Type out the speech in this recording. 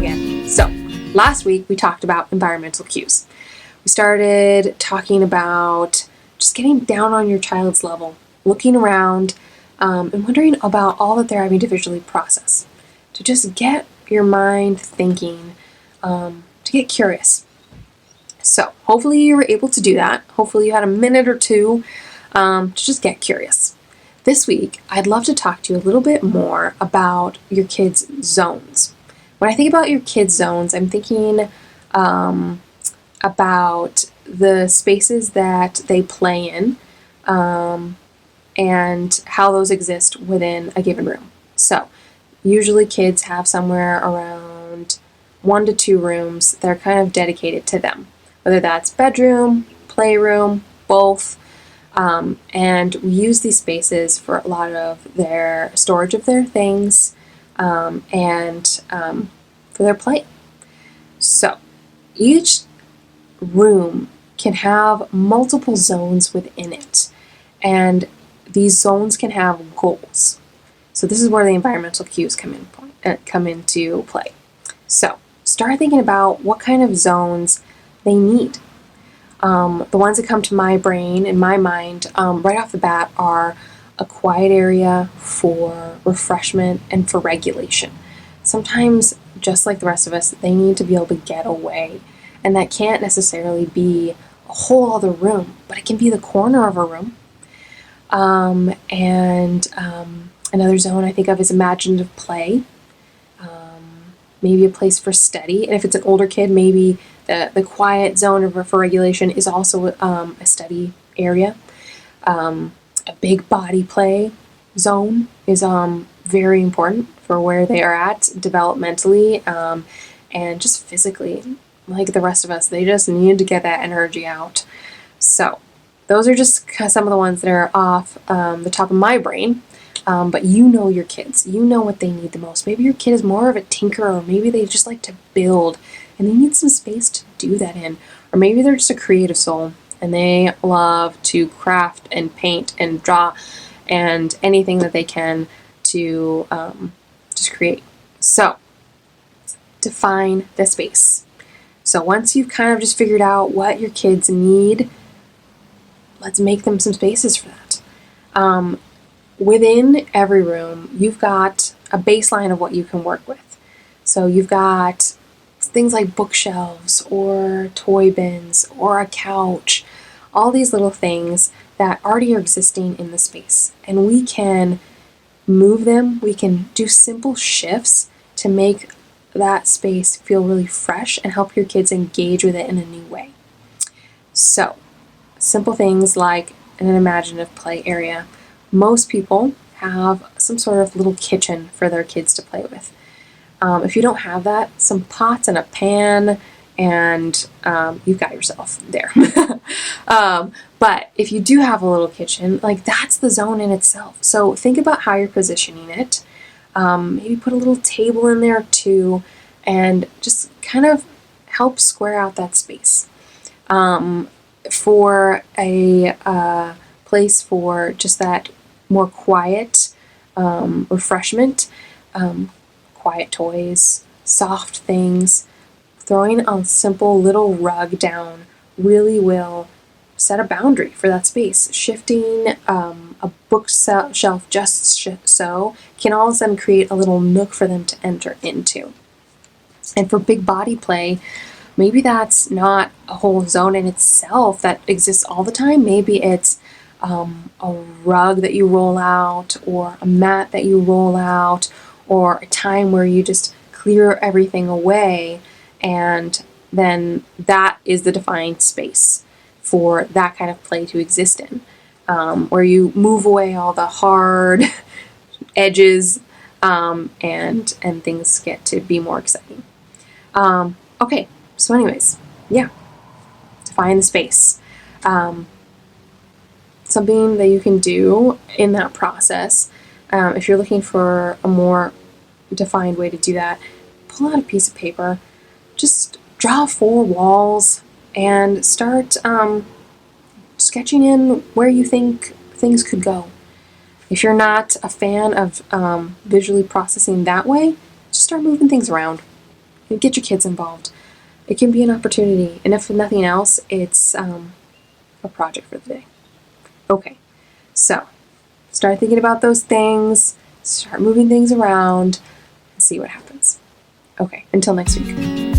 again. So, last week we talked about environmental cues. We started talking about just getting down on your child's level, looking around, and wondering about all that they're having to visually process. To just get your mind thinking, to get curious. So, hopefully you were able to do that. Hopefully you had a minute or two to just get curious. This week, I'd love to talk to you a little bit more about your kids' zones. When I think about your kids' zones, I'm thinking about the spaces that they play in and how those exist within a given room. So, usually kids have somewhere around 1 to 2 rooms that are kind of dedicated to them, whether that's bedroom, playroom, both. And we use these spaces for a lot of their storage of their things and for their play. So each room can have multiple zones within it, and these zones can have goals. So this is where the environmental cues come into play. So start thinking about what kind of zones they need. The ones that come to my brain and my mind right off the bat are a quiet area for refreshment and for regulation. Sometimes, just like the rest of us, they need to be able to get away. And that can't necessarily be a whole other room, but it can be the corner of a room. Another zone I think of is imaginative play. Maybe a place for study. And if it's an older kid, maybe the quiet zone for regulation is also a study area. A big body play zone is very important for where they are at developmentally and just physically. Like the rest of us, they just need to get that energy out. So those are just some of the ones that are off the top of my brain. But you know your kids. You know what they need the most. Maybe your kid is more of a tinkerer, or maybe they just like to build and they need some space to do that in. Or maybe they're just a creative soul and they love to craft and paint and draw and anything that they can to just create. So, define the space. So once you've kind of just figured out what your kids need, let's make them some spaces for that. Within every room, you've got a baseline of what you can work with. So you've got things like bookshelves or toy bins or a couch, all these little things that already are existing in the space. And we can move them, we can do simple shifts to make that space feel really fresh and help your kids engage with it in a new way. So, simple things like an imaginative play area. Most people have some sort of little kitchen for their kids to play with. If you don't have that, some pots and a pan, and you've got yourself there. But if you do have a little kitchen, like that's the zone in itself. So think about how you're positioning it. Maybe put a little table in there too, and just kind of help square out that space. For a place for just that more quiet refreshment, quiet toys, soft things, throwing a simple little rug down really will set a boundary for that space. Shifting a bookshelf just so can all of a sudden create a little nook for them to enter into. And for big body play, maybe that's not a whole zone in itself that exists all the time. Maybe it's a rug that you roll out, or a mat that you roll out, or a time where you just clear everything away, and then that is the defined space for that kind of play to exist in, where you move away all the hard edges and things get to be more exciting. Okay, so anyways, yeah, define the space. Something that you can do in that process, if you're looking for a more defined way to do that, pull out a piece of paper, just draw 4 walls, and start sketching in where you think things could go. If you're not a fan of visually processing that way, just start moving things around. Get your kids involved. It can be an opportunity, and if nothing else, it's a project for the day. Okay, so start thinking about those things, start moving things around, and see what happens. Okay, until next week.